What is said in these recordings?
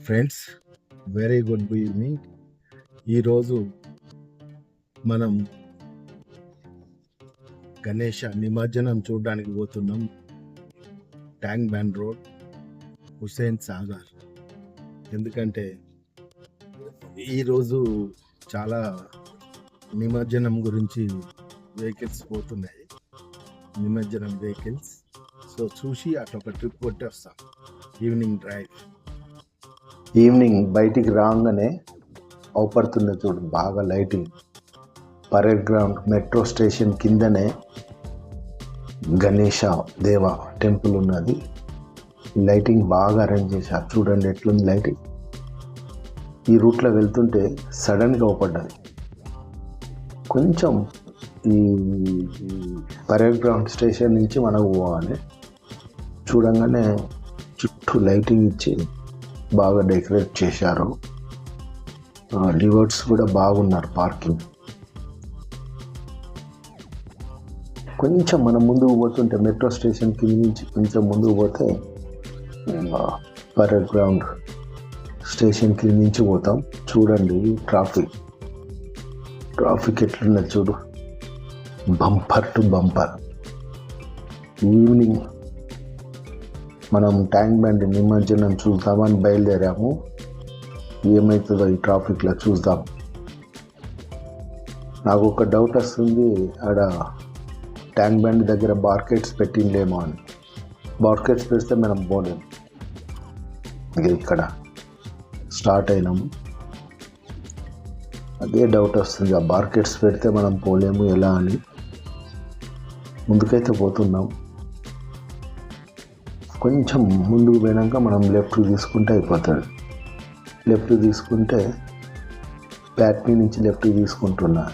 Friends, very good evening. ఈరోజు మనం గణేష నిమజ్జనం చూడడానికి పోతున్నాం. Tank band road, Hussain Sagar. ఎందుకంటే ఈరోజు చాలా నిమజ్జనం గురించి వెహికల్స్ పోతున్నాయి, నిమజ్జనం వెహికల్స్. సో చూసి అట్లా ఒక ట్రిప్ కొట్టేస్తాం. Evening drive. ఈవినింగ్ బయటికి రాగానే అవుపడుతుంది చూడు, బాగా lighting. Parade ground metro station కిందనే గణేష దేవ టెంపుల్ ఉన్నది. లైటింగ్ బాగా అరేంజ్ చేశారు, చూడండి ఎట్లుంది లైటింగ్. ఈ రూట్లో వెళ్తుంటే సడన్గా అవుపడ్డది. కొంచెం ఈ పరేడ్ గ్రౌండ్ స్టేషన్ నుంచి మనకు పోవాలి. చూడంగానే చుట్టూ లైటింగ్ ఇచ్చి బాగా డెకరేట్ చేశారు. డివర్స్ కూడా బాగున్నారు పార్కింగ్. కొంచెం మనం ముందుకు పోతుంటే మెట్రో స్టేషన్ కింద నుంచి కొంచెం ముందుకు పోతే పరేడ్ గ్రౌండ్ స్టేషన్ కింద నుంచి పోతాం. చూడండి ట్రాఫిక్ ఎట్లున్నది చూడు, బంపర్ టు బంపర్. ఈవినింగ్ మనం ట్యాంక్ బండ్ నిమజ్జనం చూద్దామని బయలుదేరాము. ఏమవుతుందో ఈ ట్రాఫిక్లో చూద్దాం. నాకు ఒక డౌట్ వస్తుంది, ఆడ ట్యాంక్ బండ్ దగ్గర బార్కెట్స్ పెట్టిండేమో అని. బార్కెట్స్ పెడితే మనం పోలేము. ఇక్కడ స్టార్ట్ అయినాము, అదే డౌట్ వస్తుంది. ఆ బార్కెట్స్ పెడితే మనం పోలేము ఎలా అని. ముందుకైతే పోతున్నాం. కొంచెం ముందుకు పోయినాక మనం లెఫ్ట్ తీసుకుంటే అయిపోతుంది. లెఫ్ట్ తీసుకుంటే ప్యాట్నీ నుంచి లెఫ్ట్ తీసుకుంటున్నా.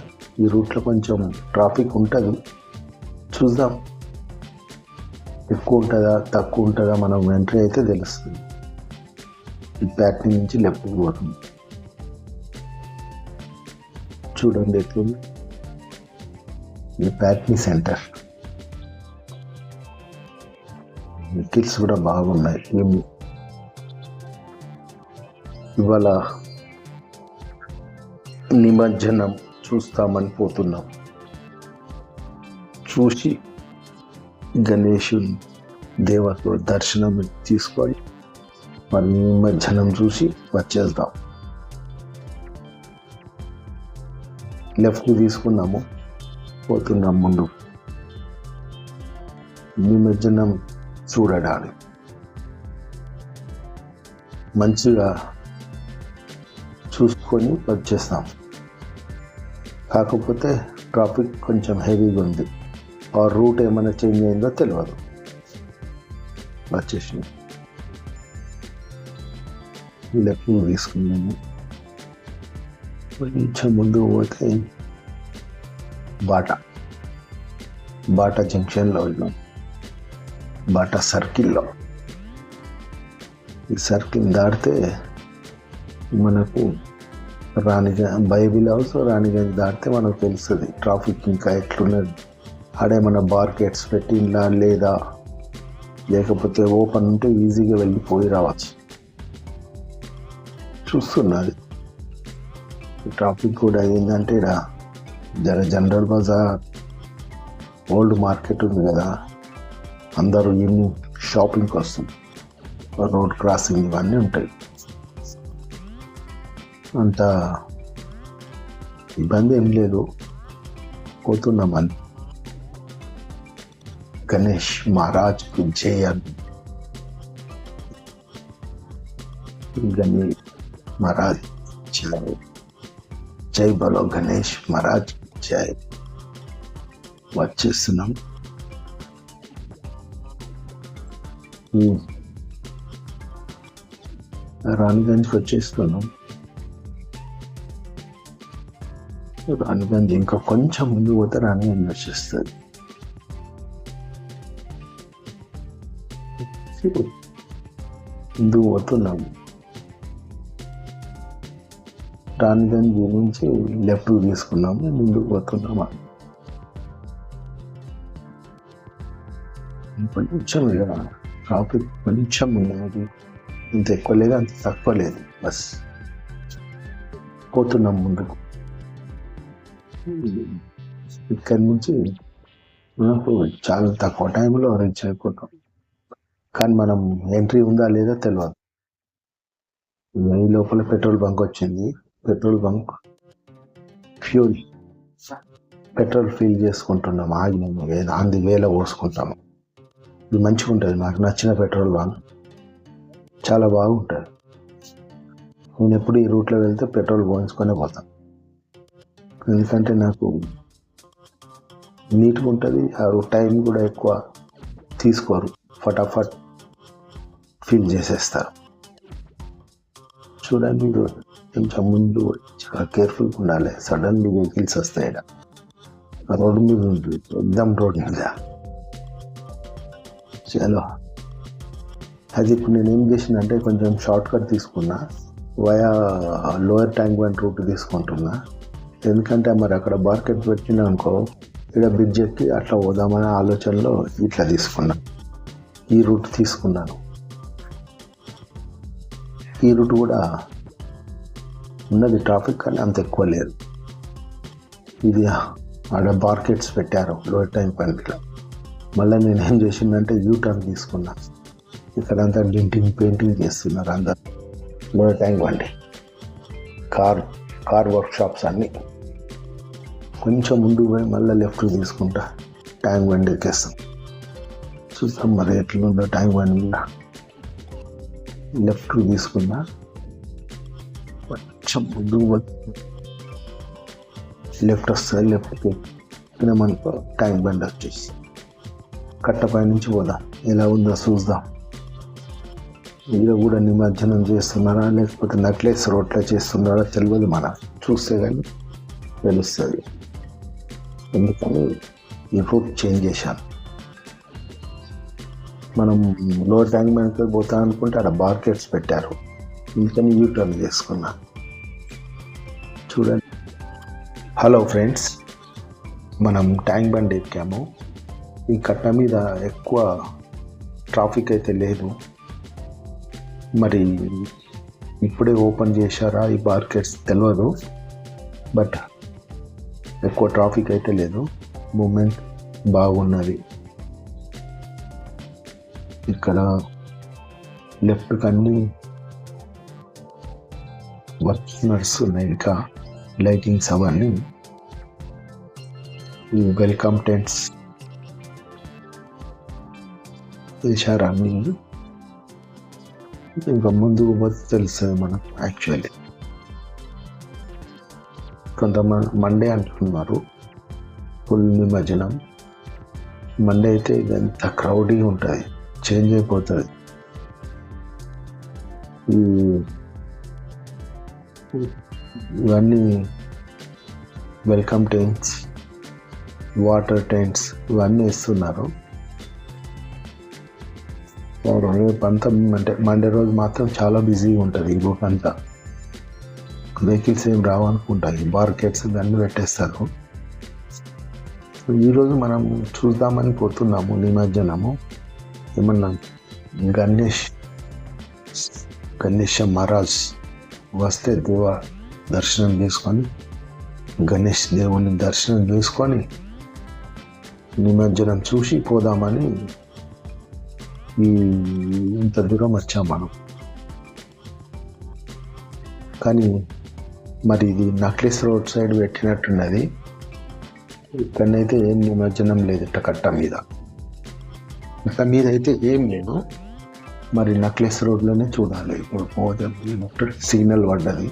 ఈ రూట్లో కొంచెం ట్రాఫిక్ ఉంటుంది, చూద్దాం. ఎక్కువ ఉంటుందా తక్కువ ఉంటుందా మనం ఎంట్రీ అయితే తెలుస్తుంది. ఈ ప్యాట్నీ నుంచి లెఫ్ట్కి పోతుంది. చూడండి ఎట్లుంది ఈ ప్యాట్నీ సెంటర్. వెహికల్స్ కూడా బాగున్నాయి. ఇవాళ నిమజ్జనం చూస్తామని పోతున్నాం. చూసి గణేశుని దేవత దర్శనం తీసుకొని మరి నిమజ్జనం చూసి వచ్చేద్దాం. లెఫ్ట్ తీసుకున్నాము, పోతున్నాం ముందు నిమజ్జనం చూడడానికి. మంచిగా చూసుకొని వచ్చేస్తాం. కాకపోతే ట్రాఫిక్ కొంచెం హెవీగా ఉంది. ఆ రూట్ ఏమైనా చేంజ్ అయిందో తెలియదు. వచ్చేసి లెఫ్ట్ తీసుకున్నాము. కొంచెం ముందు పోతే బాటా జంక్షన్లో వెళ్ళాం. బాటా సర్కిల్లో. ఈ సర్కిల్ దాటితే మనకు బైబిల్ హౌస్ రాణిగంజ్ దాటితే మనకు తెలుస్తుంది ట్రాఫిక్ ఇంకా ఎట్లున్నది. ఆడేమన్నా బార్కెట్స్ పెట్టిందా లేదా, లేకపోతే ఓపెన్ ఉంటే ఈజీగా వెళ్ళిపోయి రావచ్చు. చూస్తున్నది ట్రాఫిక్ కూడా ఏంటంటే ఇక్కడ జనరల్ బజార్, ఓల్డ్ మార్కెట్ ఉంది కదా, అందరూ ఈవినింగ్ షాపింగ్కి వస్తుంది. రోడ్ క్రాసింగ్ ఇవన్నీ ఉంటాయి. అంత ఇబ్బంది ఏం లేదు, పోతున్నామని. గణేష్ మహారాజ్కు జై అని. గణేష్ మహారాజ్ జై, జై బలో గణేష్ మహారాజ్ జై. వచ్చేస్తున్నాం. రాణిగంజ్కి వచ్చేస్తున్నాం. రాణిగంజ్ ఇంకా కొంచెం ముందు పోతే రాణిగంజ్ వచ్చేస్తుంది. ముందుకు పోతున్నాము. రాణిగంజ్ నుంచి లెఫ్ట్ తీసుకున్నాము, ముందుకు పోతున్నాము. కొంచెం ట్రాఫిక్ కొంచెం ఉన్నది. ఇంత ఎక్కువ లేదు, అంత తక్కువ లేదు. బస్ పోతున్నాం ముందుకు. ఇక్కడి నుంచి మనకు చాలా తక్కువ టైంలో రీచ్ అయిపోతాం. కానీ మనం ఎంట్రీ ఉందా లేదా తెలియదు. ఈ లోపల పెట్రోల్ బంక్ వచ్చింది. పెట్రోల్ బంక్ పెట్రోల్ ఫిల్ చేసుకుంటున్నాం. ఆగినాము, అంది వేల పోసుకుంటాము. ఇది మంచిగా ఉంటుంది, నాకు నచ్చిన పెట్రోల్ బంక్, చాలా బాగుంటుంది. నేను ఎప్పుడు ఈ రూట్లో వెళ్తే పెట్రోల్ పోయించుకొనే పోతాను, ఎందుకంటే నాకు నీట్గా ఉంటుంది. ఆ టైం కూడా ఎక్కువ తీసుకోరు, ఫటాఫట్ ఫిల్ చేసేస్తారు. చూడండి, కొంచెం ముందు చాలా కేర్ఫుల్గా ఉండాలి. సడన్లీ వెహికల్స్ వస్తాయి. రోడ్డు మీద ఉంటుంది, ఎగ్జామ్ రోడ్ మీద. చలో, అది ఇప్పుడు నేను ఏం చేసిన అంటే కొంచెం షార్ట్ కట్ తీసుకున్నా, via lower tank bund route తీసుకుంటున్నా. ఎందుకంటే మరి అక్కడ మార్కెట్ పెట్టినా అనుకో, ఇక్కడ బ్రిడ్జ్ ఎక్కి అట్లా పోదామనే ఆలోచనలో ఇట్లా తీసుకున్నా, ఈ రూట్ తీసుకున్నాను. ఈ రూట్ కూడా ఉన్నది ట్రాఫిక్, కానీ అంత ఎక్కువ లేదు. ఇది ఆడ మార్కెట్స్ పెట్టారు లోయర్ ట్యాంక్ బండ్లో. మళ్ళీ నేను ఏం చేసిందంటే యూటర్న్ తీసుకున్నా. ఇక్కడంతా డెంటింగ్ పెయింటింగ్ చేస్తున్నారు అందరు. లోయర్ ట్యాంక్ బండి కార్ వర్క్షాప్స్ అన్నీ. కొంచెం ముందుకు పోయి మళ్ళీ లెఫ్ట్ తీసుకుంటా ట్యాంక్ బండి ఎక్కేస్తాం. చూస్తాం మరి ఎట్లుందో ట్యాంక్ బండి మీద. లెఫ్ట్ తీసుకున్నా, కొంచెం ముందుకు లెఫ్ట్ వస్తుంది. లెఫ్ట్కి మనకు ట్యాంక్ బండి వచ్చేసి కట్టపై నుంచి పోదాం, ఎలా ఉందో చూద్దాం. ఇలా కూడా నిమజ్జనం చేస్తున్నారా లేకపోతే నక్లెస్ రోడ్లో చేస్తున్నారా తెలియదు, మన చూస్తే కానీ తెలుస్తుంది. ఎందుకని ఈ రూట్ చేంజ్ చేశాను. మనం లోయర్ ట్యాంక్ బండ్కి పోతాం అనుకుంటే అక్కడ బార్కెట్స్ పెట్టారు, అందుకని యూటర్న్ చేసుకున్నా. చూడండి. హలో ఫ్రెండ్స్, మనం ట్యాంక్ బండ్ ఎక్కాము. ఈ కట్ట మీద ఎక్కువ ట్రాఫిక్ అయితే లేదు. మరి ఇప్పుడే ఓపెన్ చేశారా ఈ బార్కెట్స్ తెలియదు, బట్ ఎక్కువ ట్రాఫిక్ అయితే లేదు. మూమెంట్ బాగున్నది. ఇక్కడ లెఫ్ట్కి అన్ని వర్క్ నడుస్తున్నాయి. ఇంకా లైటింగ్స్ అవన్నీ. వెల్కమ్ టెంట్స్ వేశారు అన్నీ. ఇంకా ముందుకు పోతే తెలుస్తుంది మనకు. యాక్చువల్లీ కొంతమంది మండే అంటున్నారు ఫుల్ నిమజ్జనం. మండే అయితే ఇదంతా క్రౌడీగా ఉంటుంది, చేంజ్ అయిపోతుంది. ఇవన్నీ వెల్కమ్ టెంట్స్, వాటర్ టెంట్స్ ఇవన్నీ ఇస్తున్నారు. రేపంతా అంటే మండే రోజు మాత్రం చాలా బిజీగా ఉంటుంది ఈ రూట్ అంతా. వెహికల్స్ ఏం రావనుకుంటాయి, బార్కెట్స్ ఇవన్నీ పెట్టేస్తారు. ఈరోజు మనం చూద్దామని పోతున్నాము నిమజ్జనము. ఏమన్నా గణేష్ మహారాజ్ వస్తే దర్శనం చేసుకొని, గణేష్ దేవుని దర్శనం చేసుకొని నిమజ్జనం చూసి పోదామని ఇంత దూరం వచ్చాం మనం. కానీ మరి ఇది నక్లెస్ రోడ్ సైడ్ పెట్టినట్టున్నది. ఇక్కడనైతే ఏం నిమజ్జనం లేదు. కట్ట మీద అయితే ఏం లేదు. మరి నక్లెస్ రోడ్లోనే చూడాలి. ఇప్పుడు పోతే సిగ్నల్ పడ్డది.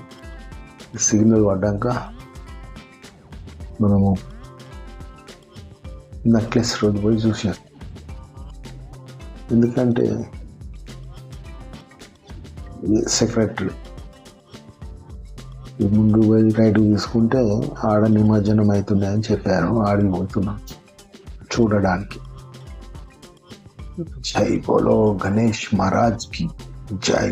సిగ్నల్ పడ్డాక మనము నక్లెస్ రోడ్ పోయి చూసాం. ఎందుకంటే సెక్రటరీ ముందు పోయి రైట్ తీసుకుంటే ఆడ నిమజ్జనం అవుతుంది అని చెప్పారు. ఆడికి పోతున్నాం చూడడానికి. జై బోలో గణేష్ మహారాజ్ కి జై.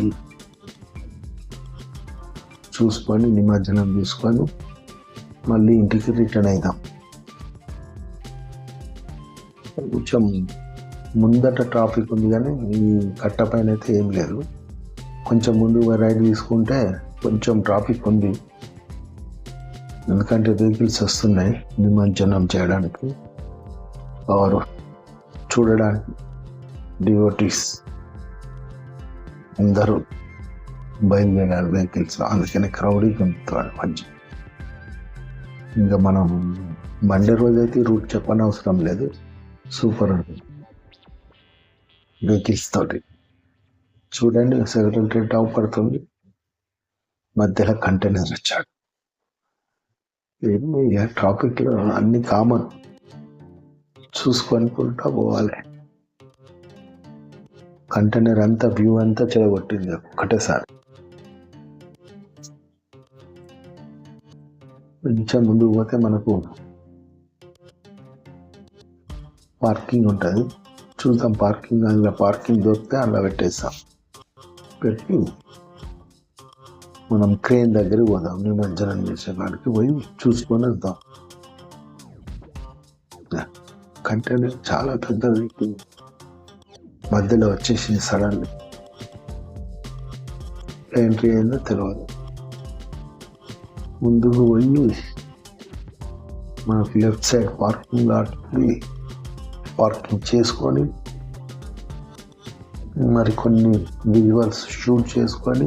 చూసుకొని నిమజ్జనం చూసుకొని మళ్ళీ ఇంటికి రిటర్న్ అవుతాం. కొంచెం ముందట ట్రాఫిక్ ఉంది, కానీ ఈ కట్ట పైన అయితే ఏం లేదు. కొంచెం ముందు రైడ్ తీసుకుంటే కొంచెం ట్రాఫిక్ ఉంది, ఎందుకంటే వెహికల్స్ వస్తున్నాయి నిమజ్జనం చేయడానికి ఆరు చూడడానికి. డివోటీస్ అందరూ బయలుదేరారు వెహికల్స్, అందుకనే క్రౌడీగా ఉంటుంది మధ్య. ఇంకా మనం మండే రోజు అయితే రూట్ చెప్పనవసరం లేదు, సూపర్ ఉంటుంది వెహికల్స్ తోటి. చూడండి సెక్రటరీ టాప్ పడుతుంది, మధ్యలో కంటైనర్ వచ్చాడు. ఏమి ట్రాఫిక్లో అన్ని కామన్, చూసుకొనుకుంటా పోవాలి. కంటైనర్ అంతా వ్యూ అంతా చెడగొట్టింది ఒకటేసారి. కొంచెం ముందుకు పోతే మనకు పార్కింగ్ ఉంటుంది, చూద్దాం. పార్కింగ్ అందులో పార్కింగ్ దొరికితే అలా పెట్టేస్తాం. పెట్టి మనం క్రేన్ దగ్గరికి పోదాం, నిమజ్జనం చేసే కాడికి పోయి చూసుకొని వద్దాం. కంటైనర్ చాలా పెద్దది, మధ్యలో వచ్చేసి సడన్ ఎంట్రీ అయిందో తెలియదు. ముందుకు పోయి మనకు లెఫ్ట్ సైడ్ పార్కింగ్ లాట్కి పార్కింగ్ చేసుకొని మరికొన్ని విజువల్స్ షూట్ చేసుకొని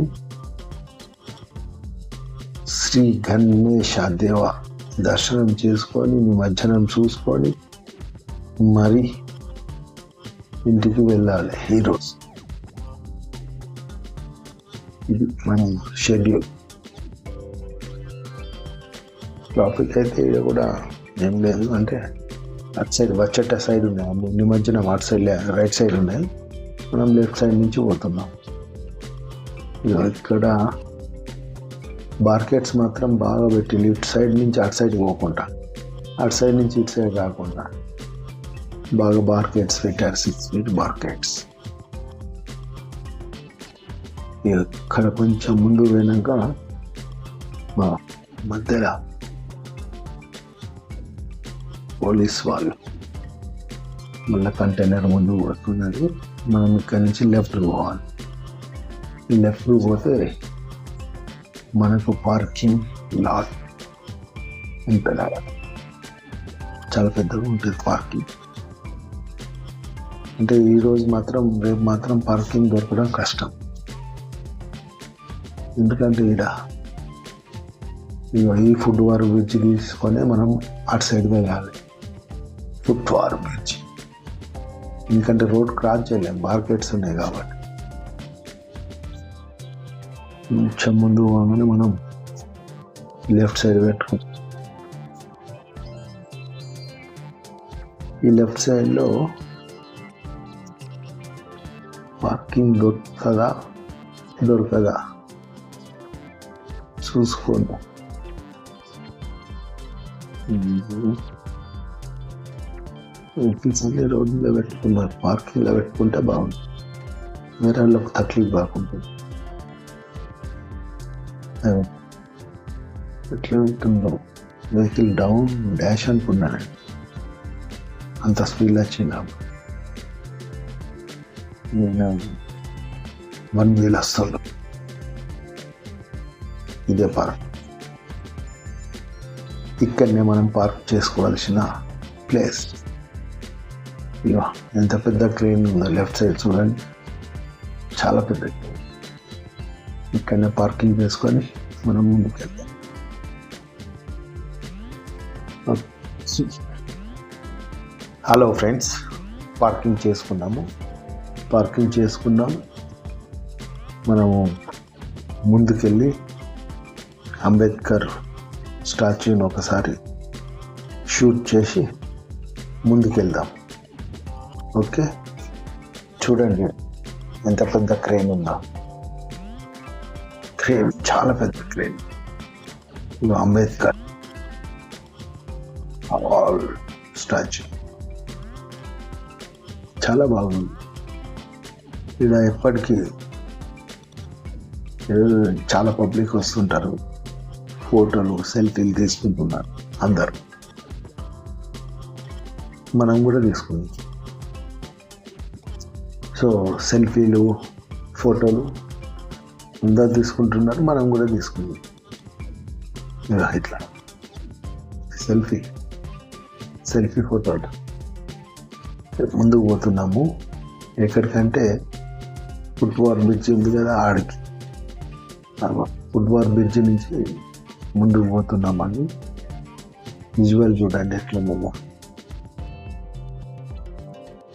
శ్రీ గణేశ దేవ దర్శనం చేసుకొని నిమజ్జనం చూసుకొని మరి ఇంటికి వెళ్ళాలి ఈరోజు. ఇది మన షెడ్యూల్. ట్రాఫిక్ అయితే ఇక్కడ కూడా ఏం లేదు, అంటే అటు సైడ్ వచ్చేట సైడ్ ఉన్నాయి నిమజ్జనం, అటు సైడ్ రైట్ సైడ్ ఉన్నాయి, మనం లెఫ్ట్ సైడ్ నుంచి పోతున్నాం. ఇక్కడ బార్కెట్స్ మాత్రం బాగా పెట్టి ఇటు సైడ్ నుంచి అటు సైడ్ పోకుండా, అటు సైడ్ నుంచి ఇటు సైడ్ కాకుండా బాగా బార్కెట్స్ పెట్టారు, 6 feet బార్కెట్స్. ఇక్కడ కొంచెం ముందు పోయినాక మా మధ్యలో పోలీస్ వాళ్ళు మళ్ళీ కంటైనర్ ముందు పోతున్నది. మనం ఇక్కడి నుంచి లెఫ్ట్ పోవాలి. లెఫ్ట్ పోతే మనకు పార్కింగ్ లాట్ ఉంటుంది, చాలా పెద్దగా ఉంటుంది పార్కింగ్. అంటే ఈరోజు మాత్రం రేపు మాత్రం పార్కింగ్ దొరకడం కష్టం, ఎందుకంటే ఈ ఫుడ్ వార్ బ్రిడ్జ్ తీసుకొని మనం అటు సైడ్ వెళ్ళాలి. ఫుడ్ వార్ బ్రిడ్జ్ ఎందుకంటే రోడ్ క్రాస్ చేయలేం, మార్కెట్స్ ఉన్నాయి కాబట్టి. కొంచెం ముందు పోగానే మనం లెఫ్ట్ సైడ్ పెట్టుకుంటాం. ఈ లెఫ్ట్ సైడ్లో పార్కింగ్ దొరకదా చూసుకోండి. వెహికల్స్ అన్ని రోడ్ మీద పెట్టుకున్నారు, పార్కింగ్లో పెట్టుకుంటే బాగుంటుంది, వేరే వాళ్ళకి తక్లీఫ్ బాగుంటుంది. ఎట్లా ఉంటుందో వెహికల్ డౌన్ డాష్ అనుకున్నాను, అంత స్పీడ్ వచ్చిందా. నేను 1 wheel వస్తాను. ఇదే పార్క్, ఇక్కడనే మనం పార్క్ చేసుకోవాల్సిన ప్లేస్. ఇక ఎంత పెద్ద క్రేన్ ఉందో లెఫ్ట్ సైడ్ చూడండి, చాలా పెద్ద. ఇక్కడనే పార్కింగ్ చేసుకొని మనం ముందుకు వెళ్దాం. హలో ఫ్రెండ్స్, పార్కింగ్ చేసుకున్నాము. మనము ముందుకెళ్ళి అంబేద్కర్ స్టాచ్యూని ఒకసారి షూట్ చేసి ముందుకెళ్దాం. ఓకే, చూడండి ఎంత పెద్ద క్రేన్ ఉందో. క్రేన్ చాలా పెద్ద క్రేన్. అంబేద్కర్ స్టాచ్యూ చాలా బాగుంది. ఇక్కడ ఎప్పటికీ చాలా పబ్లిక్ వస్తుంటారు, ఫోటోలు సెల్ఫీలు తీసుకుంటున్నారు అందరు. మనం కూడా తీసుకుందాం. సో సెల్ఫీలు ఫోటోలు అందరు తీసుకుంటున్నారు, మనం కూడా తీసుకుందాం. ఇట్లా సెల్ఫీ ఫోటోలు. ముందుకు పోతున్నాము. ఎక్కడికంటే ఫుట్బాల్ బ్రిడ్జ్ ఉంది కదా, ఆడికి. ఫుట్బాల్ బ్రిడ్జ్ నుంచి ముందుకు పోతున్నామని విజువల్ చూడండి ఎట్లుందో.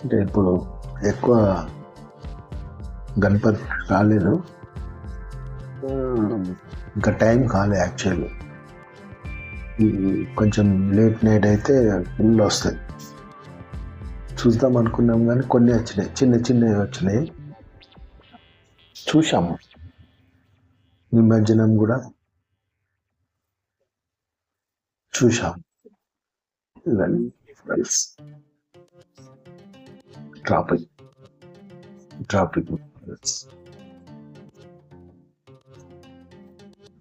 అంటే ఇప్పుడు ఎక్కువ గణపతి రాలేదు, ఇంకా టైం కాలే. యాక్చువల్లీ కొంచెం లేట్ నైట్ అయితే ఫుల్ వస్తాయి. చూద్దాం అనుకున్నాం కానీ కొన్ని వచ్చినాయి, చిన్నవి వచ్చినాయి. చూసాము. నిమజ్జనం కూడా చూసాం. ఇవన్నీ ట్రాఫిక్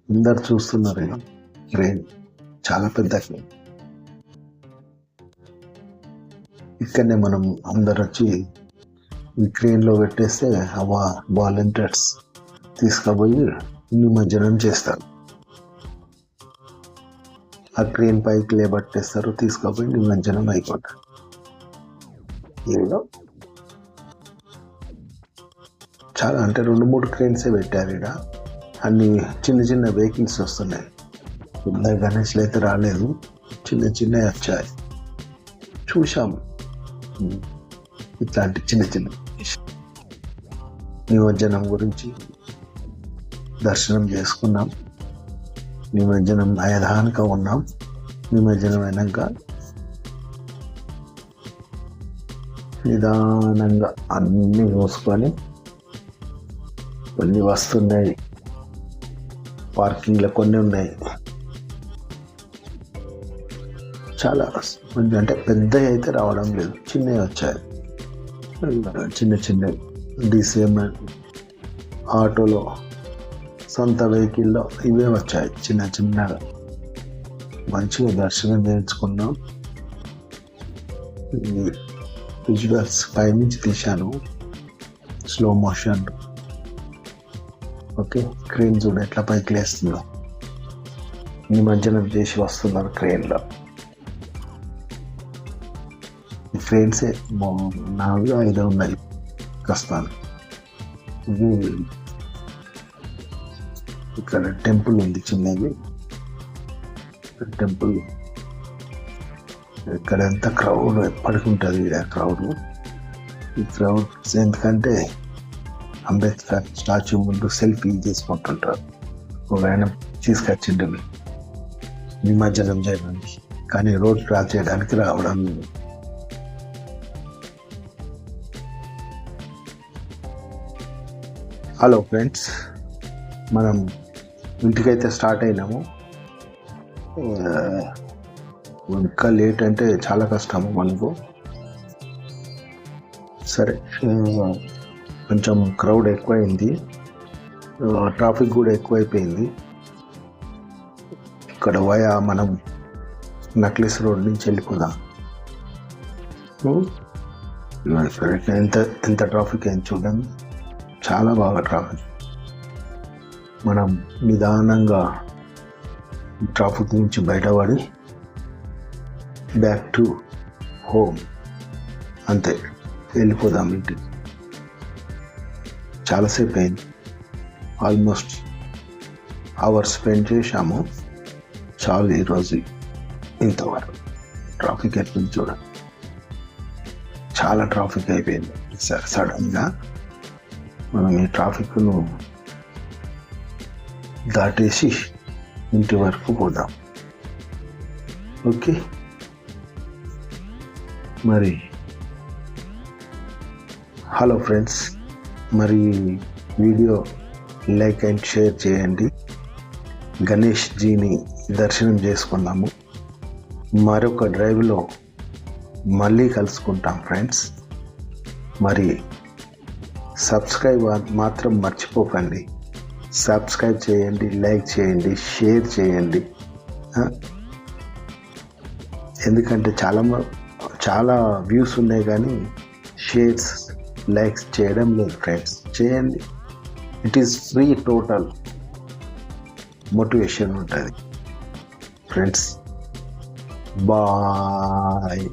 అందరు చూస్తున్నారు. ట్రైన్ చాలా పెద్ద ట్రైన్. ఇక్కడనే మనం అందరు వచ్చి ఈ ట్రైన్లో పెట్టేస్తే వాలంటీర్స్ తీసుకుపోయి నిమజ్జనం చేస్తారు. ఆ ట్రైన్ పైకి లేబట్టేస్తారు, తీసుకుపోయి నిమజ్జనం అయిపోతారు. ఏదో చాలా అంటే 2-3 ట్రైన్సే పెట్టారు ఇక్కడ. అన్ని చిన్న వెహికల్స్ వస్తున్నాయి. పెద్ద గణేష్లు అయితే రాలేదు, చిన్నవి వచ్చాయి. చూసాము ఇట్లాంటి చిన్న నిమజ్జనం గురించి. దర్శనం చేసుకున్నాం. నిమజ్జనం అయ్యేదాకా ఉన్నాం. నిమజ్జనం అయినాక నిదానంగా అన్నీ మూసుకొని కొన్ని వస్తున్నాయి. పార్కింగ్లో కొన్ని ఉన్నాయి. చాలా కొంచెం అంటే పెద్దవి అయితే రావడం లేదు, చిన్నవి వచ్చాయి. చిన్నవి DCM ఆటోలో, సొంత వెహికల్లో ఇవే వచ్చాయి చిన్నగా. మంచిగా దర్శనం చేయించుకున్నాం. విజువల్స్ పైనుంచి తీశాను, స్లో మోషన్. ఓకే, క్రేన్ చూడ ఎట్లా పైకి లేస్తుందో. నిమజ్జనం చేసి వస్తున్నారు క్రేన్లో. ఫ్రెండ్సే 4-5 ఉన్నాయి ప్రస్తుతాన్ని. ఇక్కడ టెంపుల్ ఉంది చిన్నది. టెంపుల్ ఇక్కడ ఎంత క్రౌడ్ ఎప్పటికి ఉంటుంది. ఈ క్రౌడ్ ఎందుకంటే అంబేద్కర్ స్టాచ్యూ ముందు సెల్ఫీ తీసుకుంటుంటారు. ఒక ఆయన తీసుకొచ్చిండు నిమజ్జనం చేయడానికి, కానీ రోడ్ క్రాస్ చేయడానికి రావడం. హలో ఫ్రెండ్స్, మనం ఇంటికైతే స్టార్ట్ అయినాము. ఇంకా లేట్ అంటే చాలా కష్టము మనకు. సరే, కొంచెం క్రౌడ్ ఎక్కువైంది, ట్రాఫిక్ కూడా ఎక్కువైపోయింది. ఇక్కడ మనం నక్లెస్ రోడ్ నుంచి వెళ్ళిపోదాం. సరే, ఎంత ట్రాఫిక్ అయింది చూడండి, చాలా బాగా ట్రాఫిక్. మనం నిదానంగా ట్రాఫిక్ నుంచి బయటపడి బ్యాక్ టు హోమ్, అంతే, వెళ్ళిపోదాం ఇంటికి. చాలాసేపు అయింది, ఆల్మోస్ట్ అవర్ స్పెండ్ చేశాము. చాలు ఈరోజు ఇంతవరకు. ట్రాఫిక్ ఎట్లుంది చూడండి, చాలా ట్రాఫిక్ అయిపోయింది. సడన్గా మనం ఈ ట్రాఫిక్ను దాటేసి ఇంటి వరకు పోదాం. ఓకే, మరి హలో ఫ్రెండ్స్, మరి వీడియో లైక్ అండ్ షేర్ చేయండి. గణేష్ జీని దర్శనం చేసుకున్నాము. మరొక డ్రైవ్లో మళ్ళీ కలుసుకుంటాం ఫ్రెండ్స్. మరి సబ్స్క్రైబ్ మాత్రం మర్చిపోకండి. సబ్స్క్రైబ్ చేయండి, లైక్ చేయండి, షేర్ చేయండి. ఎందుకంటే చాలా వ్యూస్ ఉన్నాయి కానీ షేర్స్, లైక్స్ చేయడం లేదు ఫ్రెండ్స్. చేయండి, it is free total motivation ఉంటుంది ఫ్రెండ్స్. బాయ్.